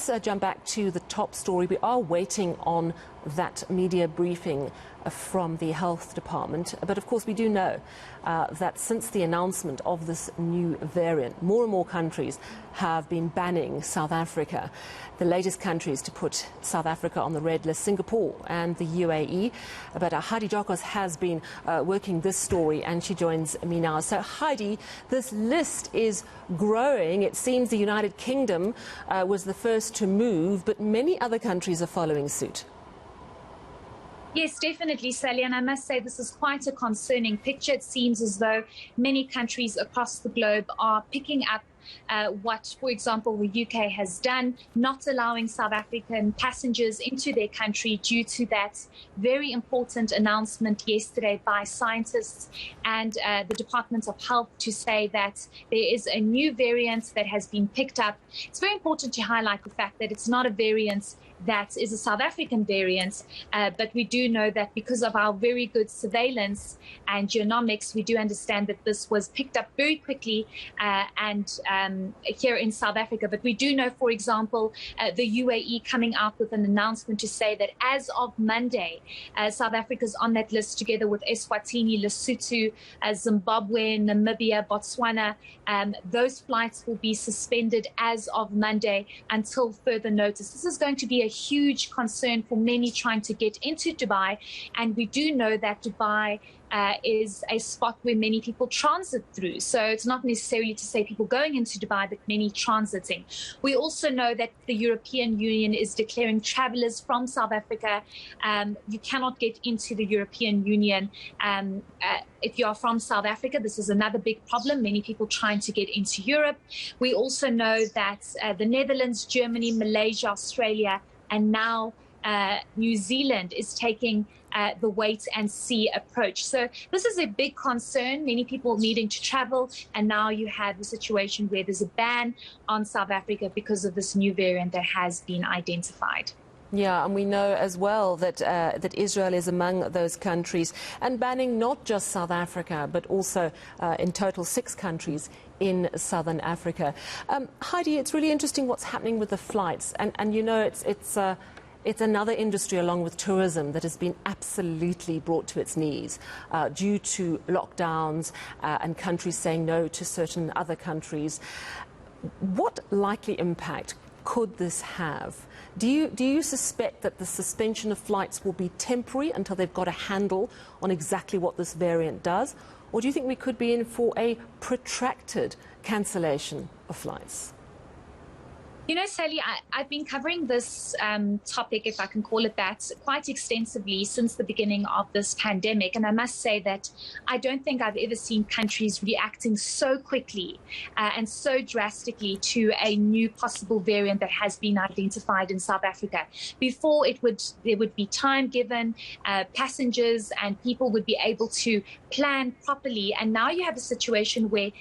let's jump back to the top story. We are waiting on that media briefing from the Health Department. But of course, we do know that since the announcement of this new variant, more and more countries have been banning South Africa. The latest countries to put South Africa on the red list, Singapore and the UAE. But Heidi Giokos has been working this story, and she joins me now. So Heidi, this list is growing. It seems the United Kingdom was the first to move, but many other countries are following suit. Yes, definitely, Sally, and I must say this is quite a concerning picture. It seems as though many countries across the globe are picking up what, for example, the UK has done, not allowing South African passengers into their country due to that very important announcement yesterday by scientists and the Department of Health to say that there is a new variant that has been picked up. It's very important to highlight the fact that it's not a variant that is a South African variant, but we do know that because of our very good surveillance and genomics, we do understand that this was picked up very quickly and here in South Africa. But we do know, for example, the UAE coming out with an announcement to say that as of Monday, South Africa's on that list together with Eswatini, Lesotho, Zimbabwe, Namibia, Botswana. Those flights will be suspended as of Monday until further notice. This is going to be a huge concern for many trying to get into Dubai, and we do know that Dubai is a spot where many people transit through. So it's not necessarily to say people going into Dubai, but many transiting. We also know that the European Union is declaring travelers from South Africa. You cannot get into the European Union if you are from South Africa. This is another big problem. Many people trying to get into Europe. We also know that the Netherlands, Germany, Malaysia, Australia, and now New Zealand is taking the wait and see approach. So this is a big concern, many people needing to travel, and now you have a situation where there's a ban on South Africa because of this new variant that has been identified. Yeah, and we know as well that that Israel is among those countries, and banning not just South Africa, but also in total 6 countries in southern Africa. Heidi, it's really interesting what's happening with the flights, and you know it's another industry along with tourism that has been absolutely brought to its knees due to lockdowns and countries saying no to certain other countries. What likely impact could this have? Do you suspect that the suspension of flights will be temporary until they've got a handle on exactly what this variant does? Or do you think we could be in for a protracted cancellation of flights? You know, Sally, I've been covering this topic, if I can call it that, quite extensively since the beginning of this pandemic. And I must say that I don't think I've ever seen countries reacting so quickly and so drastically to a new possible variant that has been identified in South Africa. Before, there would be time given, passengers and people would be able to plan properly. And now you have a situation where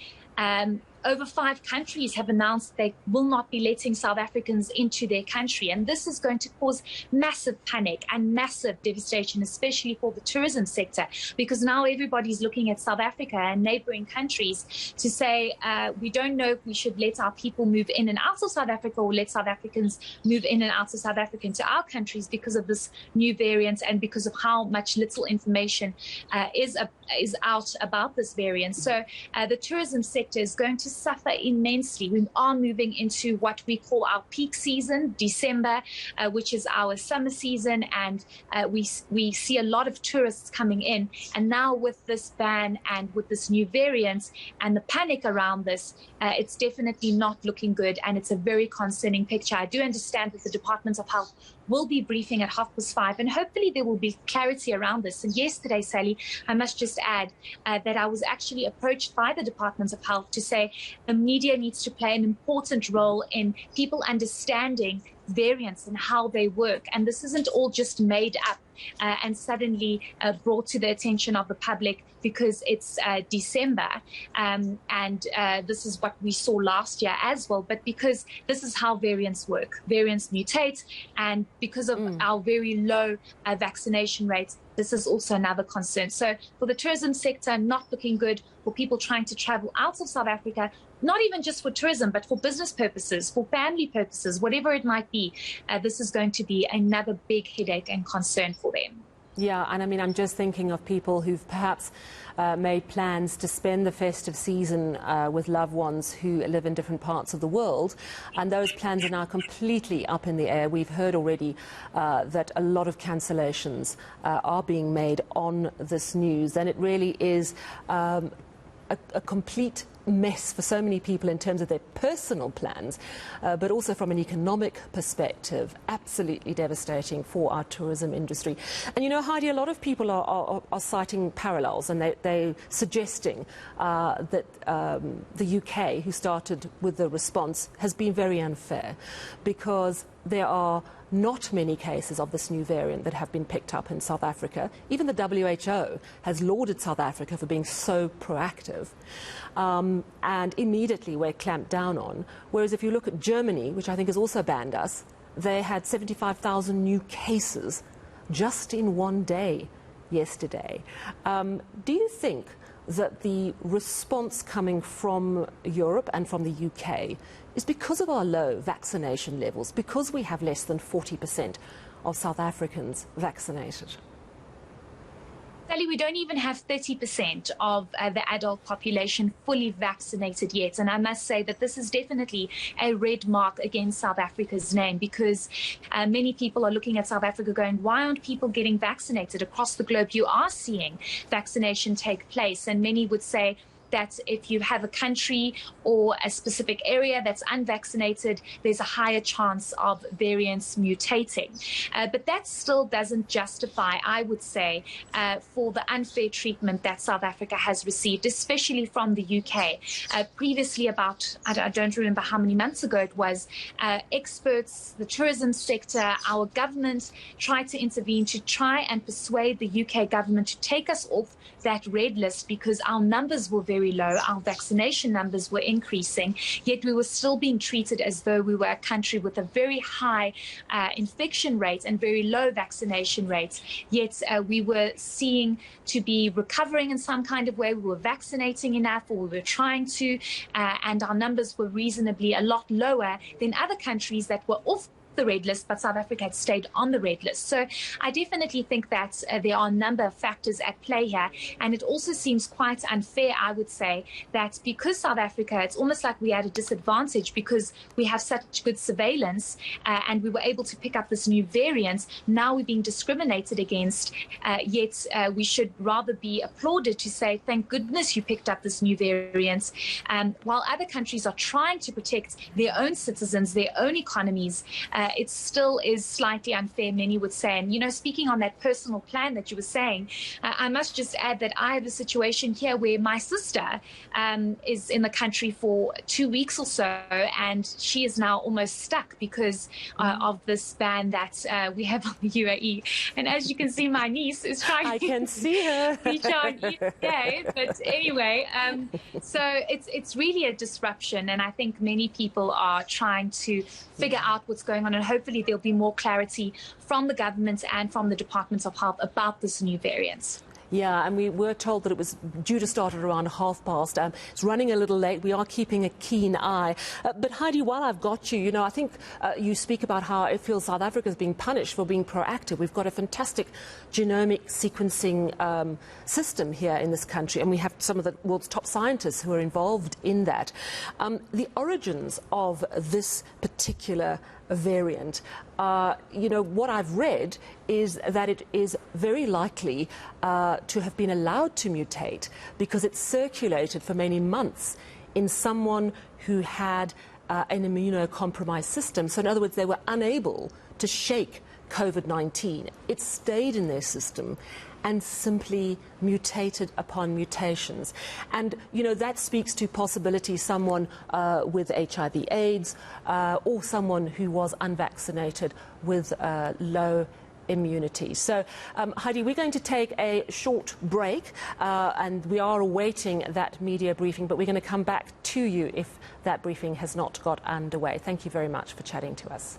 over 5 countries have announced they will not be letting South Africans into their country. And this is going to cause massive panic and massive devastation, especially for the tourism sector, because now everybody's looking at South Africa and neighboring countries to say, we don't know if we should let our people move in and out of South Africa or let South Africans move in and out of South Africa into our countries because of this new variant and because of how much little information is out about this variant. So the tourism sector is going to suffer immensely. We are moving into what we call our peak season, December, which is our summer season, and we see a lot of tourists coming in. And now with this ban and with this new variant and the panic around this, it's definitely not looking good, and it's a very concerning picture. I do understand that the Department of Health will be briefing at 5:30, and hopefully there will be clarity around this. And yesterday, Sally, I must just add that I was actually approached by the Department of Health to say the media needs to play an important role in people understanding variants and how they work. And this isn't all just made up and suddenly brought to the attention of the public because it's December. And this is what we saw last year as well. But because this is how variants work. Variants mutate. And because of our very low vaccination rates, this is also another concern. So for the tourism sector, not looking good. For people trying to travel out of South Africa, not even just for tourism, but for business purposes, for family purposes, whatever it might be. This is going to be another big headache and concern for them. Yeah, and I mean, I'm just thinking of people who've perhaps made plans to spend the festive season with loved ones who live in different parts of the world, and those plans are now completely up in the air. We've heard already that a lot of cancellations are being made on this news, and it really is a complete mess for so many people in terms of their personal plans, but also from an economic perspective, absolutely devastating for our tourism industry. And you know, Heidi, a lot of people are citing parallels, and they're suggesting that the UK, who started with the response, has been very unfair, because there are not many cases of this new variant that have been picked up in South Africa. Even the WHO has lauded South Africa for being so proactive, and immediately we're clamped down on. Whereas if you look at Germany, which I think has also banned us, they had 75,000 new cases just in one day yesterday. Do you think that the response coming from Europe and from the UK is because of our low vaccination levels, because we have less than 40% of South Africans vaccinated? Sally, we don't even have 30% of the adult population fully vaccinated yet. And I must say that this is definitely a red mark against South Africa's name, because many people are looking at South Africa going, why aren't people getting vaccinated? Across the globe, you are seeing vaccination take place. And many would say that if you have a country or a specific area that's unvaccinated, there's a higher chance of variants mutating. But that still doesn't justify, I would say, for the unfair treatment that South Africa has received, especially from the UK. Previously, about, I don't remember how many months ago it was, experts, the tourism sector, our government tried to intervene to try and persuade the UK government to take us off that red list, because our numbers were very low, our vaccination numbers were increasing, yet we were still being treated as though we were a country with a very high infection rate and very low vaccination rates. Yet we were seeing to be recovering in some kind of way. We were vaccinating enough, or we were trying to, and our numbers were reasonably a lot lower than other countries that were off the red list, but South Africa had stayed on the red list. So I definitely think that there are a number of factors at play here, and it also seems quite unfair, I would say, that because South Africa, it's almost like we had a disadvantage because we have such good surveillance and we were able to pick up this new variant. Now we're being discriminated against, yet we should rather be applauded to say, thank goodness you picked up this new variant, while other countries are trying to protect their own citizens, their own economies. It still is slightly unfair, many would say. And, you know, speaking on that personal plan that you were saying, I must just add that I have a situation here where my sister is in the country for 2 weeks or so, and she is now almost stuck because of this ban that we have on the UAE. And as you can see, my niece is trying I can see her. reach out eNCA. But anyway, so it's really a disruption, and I think many people are trying to figure out what's going on, and hopefully there'll be more clarity from the government and from the Department of Health about this new variant. Yeah, and we were told that it was due to start at around past. It's running a little late. We are keeping a keen eye. But Heidi, while I've got you, you know, I think you speak about how it feels South Africa is being punished for being proactive. We've got a fantastic genomic sequencing system here in this country, and we have some of the world's top scientists who are involved in that. The origins of this particular variant, you know, what I've read is that it is very likely to have been allowed to mutate because it circulated for many months in someone who had an immunocompromised system. So in other words, they were unable to shake COVID-19. It stayed in their system and simply mutated upon mutations. And, you know, that speaks to possibly someone with HIV/AIDS or someone who was unvaccinated with low immunity. So, Heidi, we're going to take a short break and we are awaiting that media briefing, but we're going to come back to you if that briefing has not got underway. Thank you very much for chatting to us.